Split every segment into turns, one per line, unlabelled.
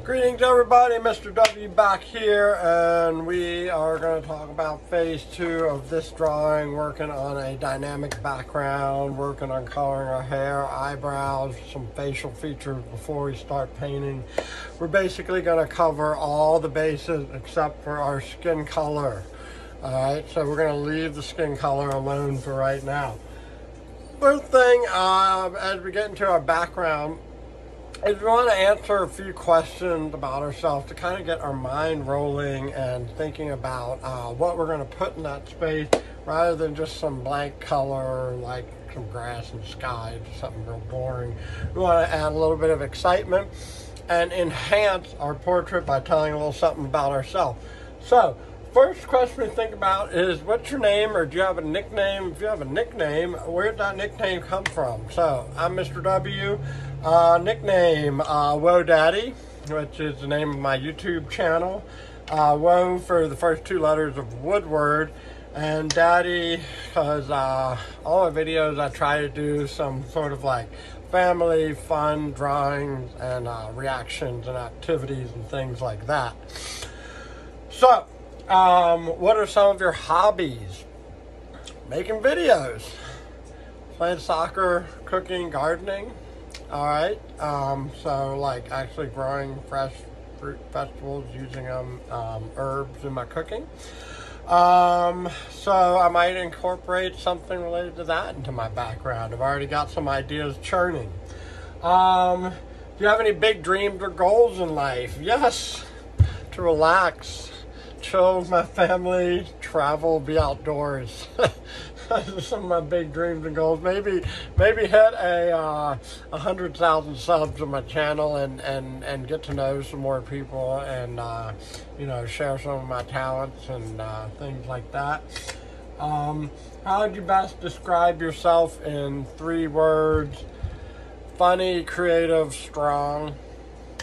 Greetings everybody, Mr. W back here, and we are going to talk about phase 2 of this drawing, working on a dynamic background, working on coloring our hair, eyebrows, some facial features before we start painting. We're basically going to cover all the bases except for our skin color. Alright, so we're going to leave the skin color alone for right now. First thing, as we get into our background, is we want to answer a few questions about ourselves to kind of get our mind rolling and thinking about what we're going to put in that space rather than just some blank color like some grass and sky, just something real boring. We want to add a little bit of excitement and enhance our portrait by telling a little something about ourselves. So, first question to think about is, what's your name, or do you have a nickname? If you have a nickname, where did that nickname come from? So, I'm Mr. W. Nickname, Whoa Daddy, which is the name of my YouTube channel. Whoa for the first two letters of Woodward, and Daddy because all my videos I try to do some sort of like family fun drawings and reactions and activities and things like that. So, what are some of your hobbies? Making videos, playing soccer, cooking, gardening. All right, so like actually growing fresh fruit vegetables, using herbs in my cooking. So I might incorporate something related to that into my background. I've already got some ideas churning. Do you have any big dreams or goals in life? Yes, to relax, chill with my family, travel, be outdoors. Those are some of my big dreams and goals. Maybe hit a 100,000 subs on my channel and get to know some more people and you know, share some of my talents and things like that. How would you best describe yourself in 3 words? Funny, creative, strong.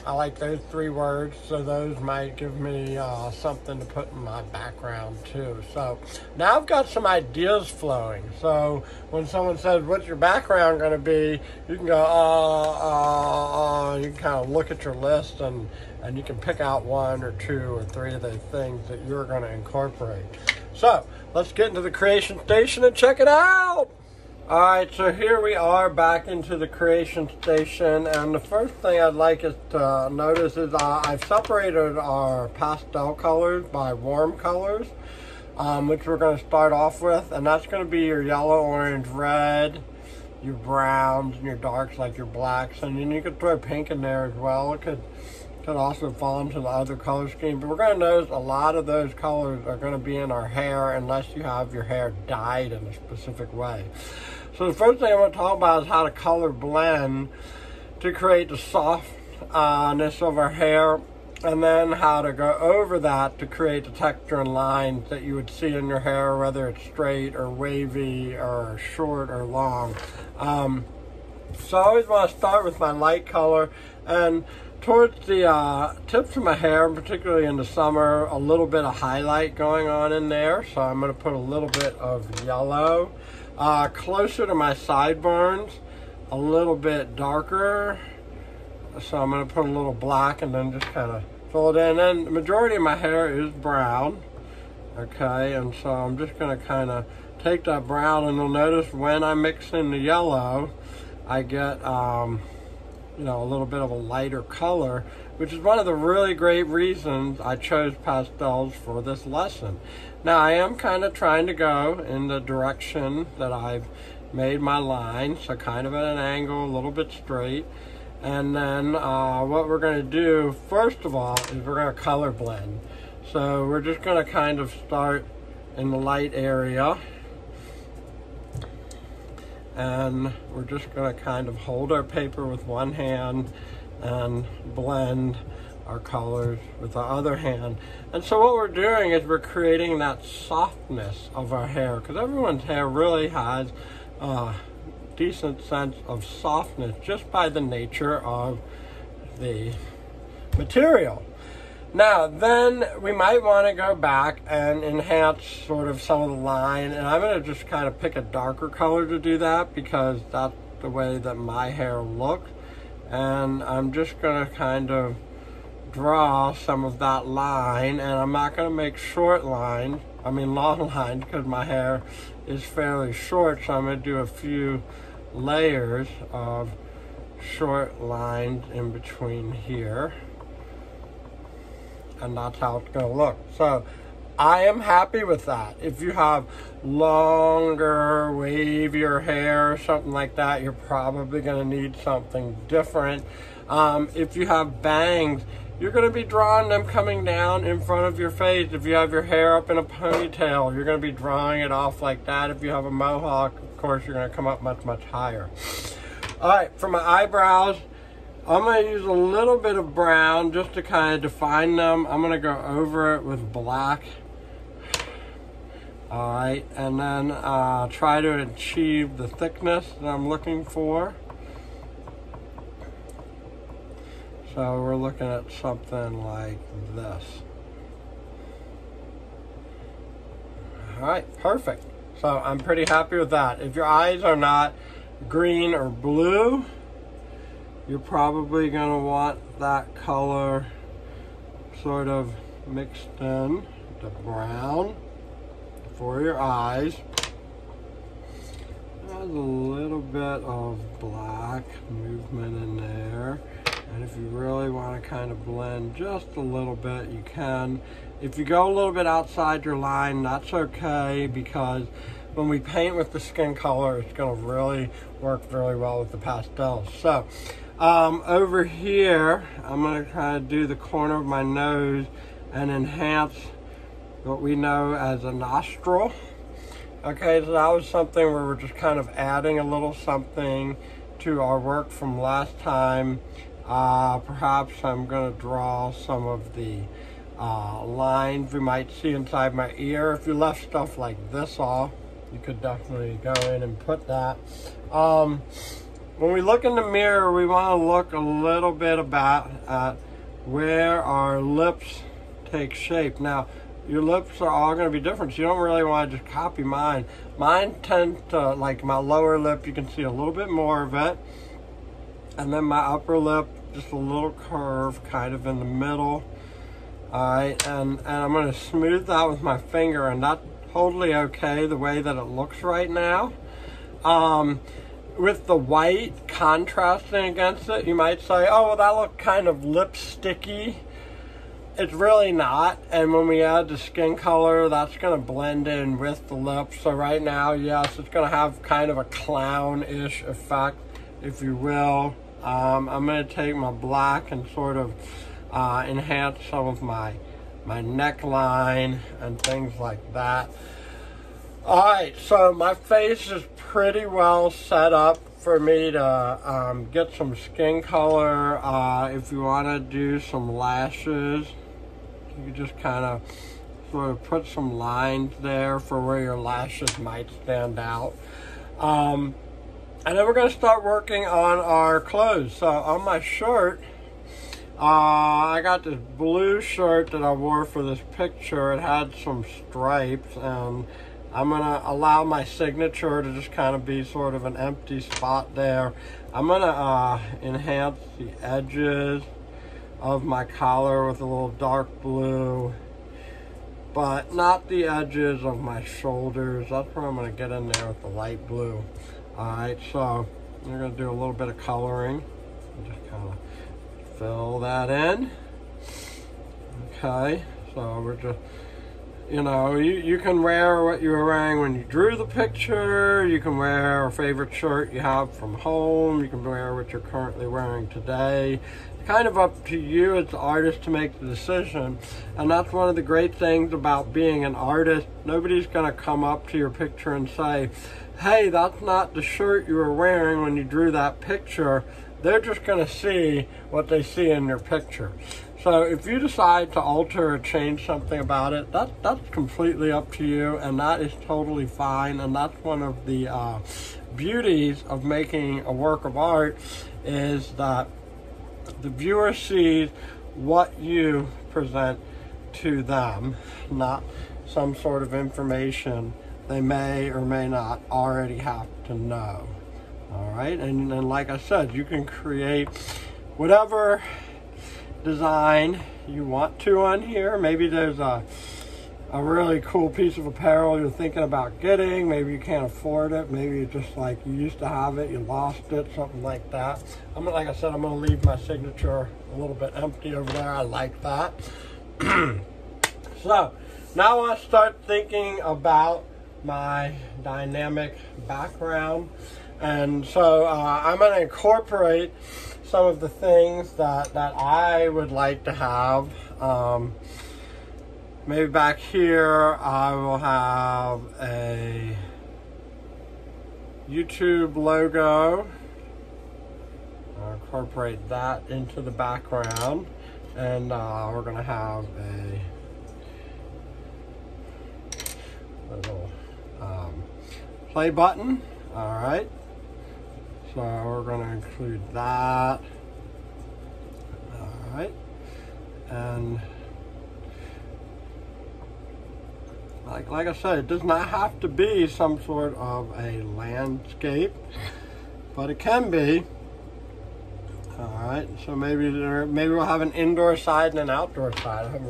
I like those 3 words, so those might give me something to put in my background too. So now I've got some ideas flowing. So when someone says, what's your background going to be? You can go, you can kind of look at your list and you can pick out 1 or 2 or 3 of those things that you're going to incorporate. So let's get into the creation station and check it out. Alright, so here we are back into the creation station, and the first thing I'd like us to notice is I've separated our pastel colors by warm colors, which we're going to start off with, and that's going to be your yellow, orange, red, your browns, and your darks like your blacks, and then you could throw pink in there as well. It could also fall into the other color scheme, but we're going to notice a lot of those colors are going to be in our hair unless you have your hair dyed in a specific way. So the first thing I want to talk about is how to color blend to create the softness of our hair, and then how to go over that to create the texture and lines that you would see in your hair, whether it's straight or wavy or short or long. So I always want to start with my light color, and towards the tips of my hair, particularly in the summer, a little bit of highlight going on in there. So I'm going to put a little bit of yellow. Closer to my sideburns, a little bit darker. So I'm going to put a little black and then just kind of fill it in. And the majority of my hair is brown. Okay, and so I'm just going to kind of take that brown, and you'll notice when I mix in the yellow, I get you know, a little bit of a lighter color, which is one of the really great reasons I chose pastels for this lesson. Now, I am kind of trying to go in the direction that I've made my line, so kind of at an angle, a little bit straight. And then what we're going to do, first of all, is we're going to color blend. So we're just going to kind of start in the light area, and we're just going to kind of hold our paper with one hand and blend our colors with the other hand. And so what we're doing is we're creating that softness of our hair, because everyone's hair really has a decent sense of softness just by the nature of the material. Now, then we might want to go back and enhance sort of some of the line, and I'm going to just kind of pick a darker color to do that because that's the way that my hair looks. And I'm just going to kind of draw some of that line, and I'm not going to make long lines, because my hair is fairly short, so I'm going to do a few layers of short lines in between here, and that's how it's going to look. So I am happy with that. If you have longer, wavier hair or something like that, you're probably going to need something different. If you have bangs, you're going to be drawing them coming down in front of your face. If you have your hair up in a ponytail, you're going to be drawing it off like that. If you have a mohawk, of course, you're going to come up much, much higher. All right, for my eyebrows, I'm going to use a little bit of brown just to kind of define them. I'm going to go over it with black. All right, and then try to achieve the thickness that I'm looking for. So we're looking at something like this. All right, perfect. So I'm pretty happy with that. If your eyes are not green or blue, you're probably going to want that color sort of mixed in to brown for your eyes. There's a little bit of black movement in there. And if you really want to kind of blend just a little bit, you can. If you go a little bit outside your line, that's okay, because when we paint with the skin color, it's going to really work really well with the pastels. So over here, I'm going to kind of do the corner of my nose and enhance what we know as a nostril. Okay, so that was something where we're just kind of adding a little something to our work from last time. Perhaps I'm going to draw some of the lines we might see inside my ear. If you left stuff like this off, you could definitely go in and put that. When we look in the mirror, we want to look a little bit about where our lips take shape. Now, your lips are all going to be different, so you don't really want to just copy mine. Mine tend to, like my lower lip, you can see a little bit more of it. And then my upper lip, just a little curve kind of in the middle. All right, and I'm going to smooth that with my finger, and that's totally okay the way that it looks right now. With the white contrasting against it, you might say, oh, well, that looked kind of lipsticky. It's really not, and when we add the skin color, that's going to blend in with the lips. So right now, yes, it's going to have kind of a clown-ish effect, if you will. I'm going to take my black and sort of enhance some of my neckline and things like that. All right, so my face is pretty well set up for me to get some skin color. If you want to do some lashes, you just kind of sort of put some lines there for where your lashes might stand out. And then we're going to start working on our clothes. So on my shirt, I got this blue shirt that I wore for this picture. It had some stripes, and I'm going to allow my signature to just kind of be sort of an empty spot there. I'm going to enhance the edges of my collar with a little dark blue, but not the edges of my shoulders. That's where I'm going to get in there with the light blue. Alright, so we're going to do a little bit of coloring. Just kind of fill that in. Okay, so we're just, you know, you can wear what you were wearing when you drew the picture. You can wear a favorite shirt you have from home. You can wear what you're currently wearing today. It's kind of up to you as the artist to make the decision. And that's one of the great things about being an artist. Nobody's going to come up to your picture and say, hey, that's not the shirt you were wearing when you drew that picture. They're just going to see what they see in your picture. So if you decide to alter or change something about it, that's completely up to you, and that is totally fine. And that's one of the beauties of making a work of art, is that the viewer sees what you present to them, not some sort of information they may or may not already have to know. All right, and like I said, you can create whatever design you want to on here. Maybe there's a really cool piece of apparel you're thinking about getting. Maybe you can't afford it. Maybe you just like you used to have it, you lost it, something like that. Like I said, I'm going to leave my signature a little bit empty over there. I like that. So now I want to start thinking about my dynamic background. And so I'm going to incorporate some of the things that I would like to have. Maybe back here I will have a YouTube logo. I'll incorporate that into the background, and we're going to have a little play button. All right, so we're going to include that. All right, and like I said, it does not have to be some sort of a landscape, but it can be. All right, so maybe we'll have an indoor side and an outdoor side. I haven't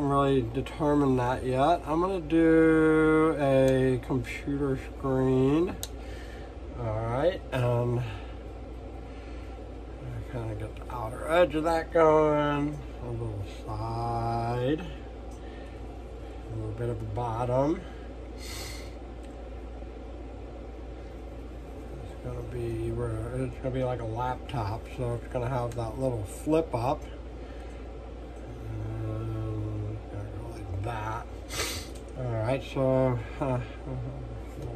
really determined that yet. I'm gonna do a computer screen. All right, and I kind of get the outer edge of that going. A little side. A little bit of the bottom. It's gonna be like a laptop, so it's gonna have that little flip up. And it's gonna go like that. All right, so a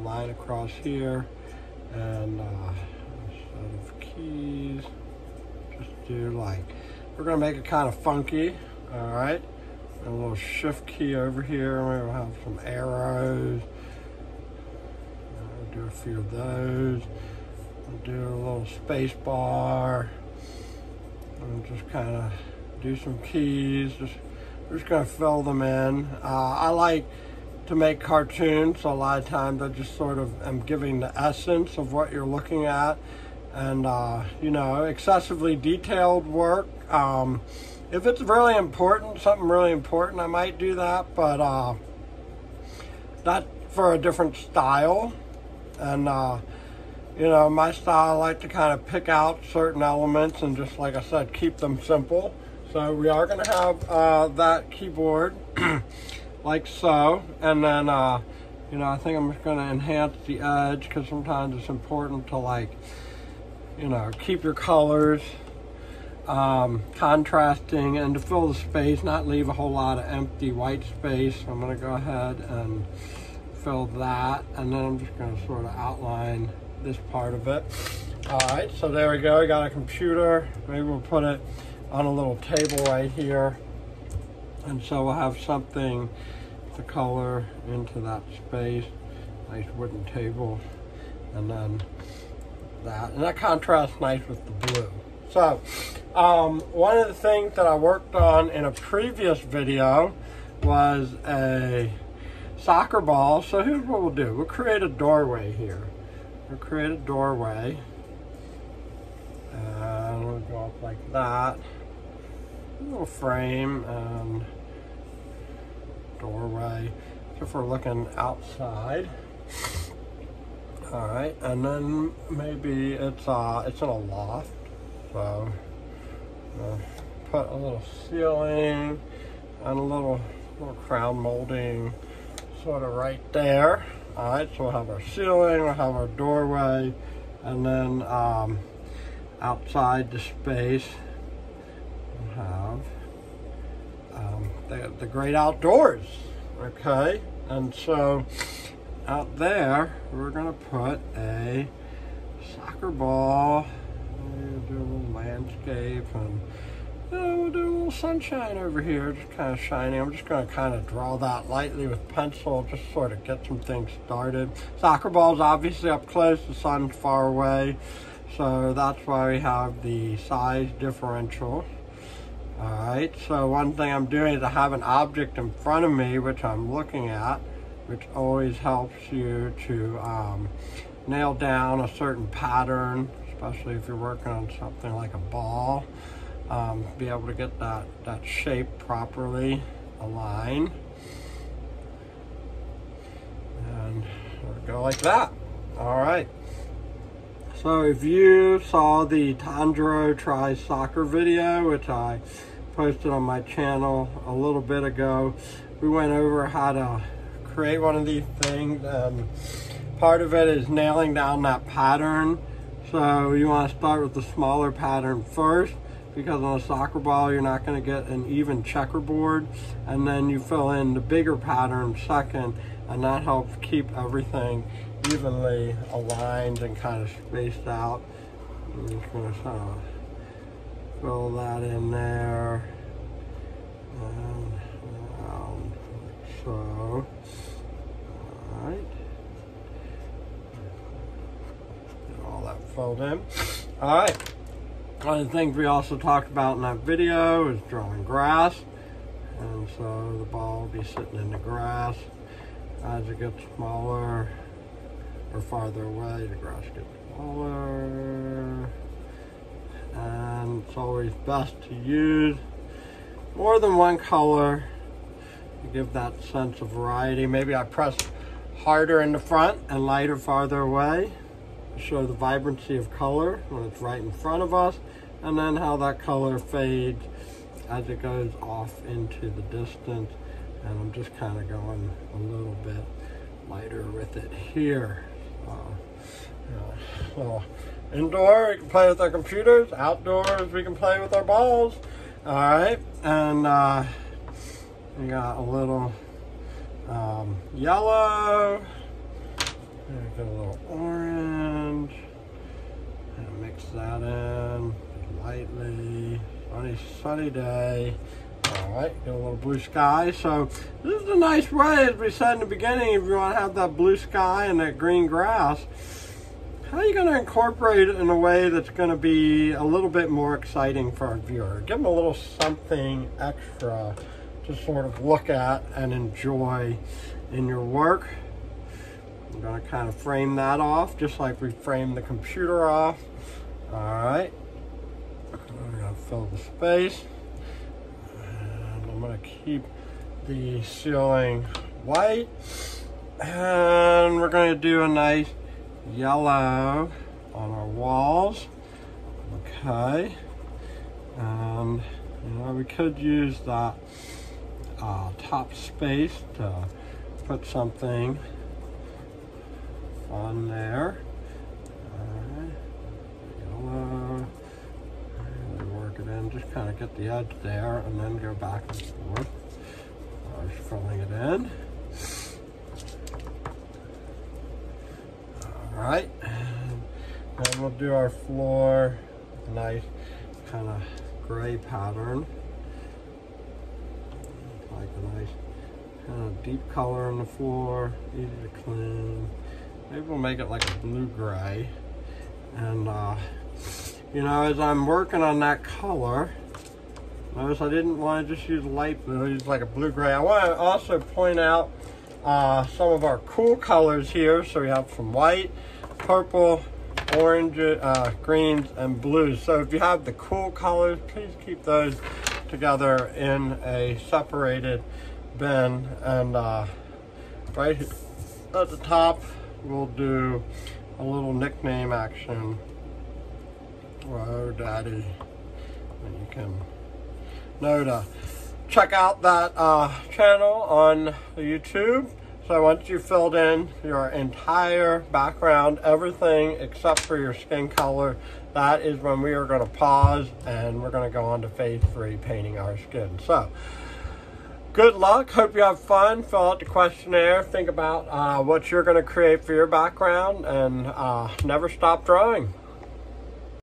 line across here, and a set of keys. Just do like, we're gonna make it kind of funky. All right. A little shift key over here. We'll have some arrows. I'll do a few of those. We'll do a little space bar. And just kind of do some keys. We're just going to fill them in. I like to make cartoons, so a lot of times I just sort of am giving the essence of what you're looking at. And, you know, excessively detailed work. If it's really important, something really important, I might do that, but not for a different style. And, you know, my style, I like to kind of pick out certain elements and just, like I said, keep them simple. So we are going to have that keyboard like so. And then, you know, I think I'm just going to enhance the edge, because sometimes it's important to, like, you know, keep your colors contrasting and to fill the space, not leave a whole lot of empty white space. So I'm going to go ahead and fill that, and then I'm just going to sort of outline this part of it. All right, so there we go. We got a computer. Maybe we'll put it on a little table right here, and so we'll have something to color into that space. Nice wooden table, and then that contrasts nice with the blue. So, one of the things that I worked on in a previous video was a soccer ball. So here's what we'll do. We'll create a doorway here. We'll create a doorway. And we'll go up like that. A little frame and doorway. If we're looking outside. All right, and then maybe it's in a loft. So put a little ceiling and a little crown molding sort of right there. All right, so we'll have our ceiling, we'll have our doorway, and then outside the space we'll have the great outdoors. Okay, and so out there we're gonna put a soccer ball. We'll do a little landscape, and we'll do a little sunshine over here, just kind of shining. I'm just going to kind of draw that lightly with pencil, just sort of get some things started. Soccer ball's obviously up close, the sun's far away, so that's why we have the size differential. All right, so one thing I'm doing is I have an object in front of me which I'm looking at, which always helps you to nail down a certain pattern, especially if you're working on something like a ball. be able to get that shape properly aligned. And we'll go like that. All right. So if you saw the Tanjiro tries soccer video, which I posted on my channel a little bit ago, we went over how to create one of these things. Part of it is nailing down that pattern. So you want to start with the smaller pattern first, because on a soccer ball you're not going to get an even checkerboard, and then you fill in the bigger pattern second, and that helps keep everything evenly aligned and kind of spaced out. I'm just going to fill that in there and around like so. All right. Get all that filled in. All right. One of the things we also talked about in that video is drawing grass. And so the ball will be sitting in the grass. As it gets smaller or farther away, the grass gets smaller. And it's always best to use more than one color to give that sense of variety. Maybe I press harder in the front and lighter farther away to show the vibrancy of color when it's right in front of us, and then how that color fades as it goes off into the distance. And I'm just kind of going a little bit lighter with it here. So indoor, we can play with our computers. Outdoors, we can play with our balls. All right, and we got a little yellow. Got a little orange. And mix that in lightly. Sunny day. All right, get a little blue sky. So this is a nice way, as we said in the beginning, if you want to have that blue sky and that green grass, how are you going to incorporate it in a way that's going to be a little bit more exciting for our viewer? Give them a little something extra to sort of look at and enjoy in your work. I'm going to kind of frame that off, just like we framed the computer off. All right. I'm going to fill the space. And I'm going to keep the ceiling white. And we're going to do a nice yellow on our walls. Okay. And, we could use that top space to put something on there. Alright, yellow, really work it in, just kind of get the edge there and then go back and forth. Just filling it in. Alright, and then we'll do our floor with a nice kind of gray pattern. Like a nice kind of deep color on the floor, easy to clean. Maybe we'll make it like a blue-gray. And, as I'm working on that color, notice I didn't want to just use light blue, I used like a blue-gray. I want to also point out some of our cool colors here. So we have some white, purple, orange, greens, and blues. So if you have the cool colors, please keep those together in a separated bin. And right at the top, we'll do a little nickname action. Whoa, Daddy. And you can know to check out that channel on YouTube. So once you've filled in your entire background, everything except for your skin color, that is when we are going to pause and we're going to go on to phase 3, painting our skin. So good luck. Hope you have fun. Fill out the questionnaire. Think about what you're going to create for your background, and never stop drawing.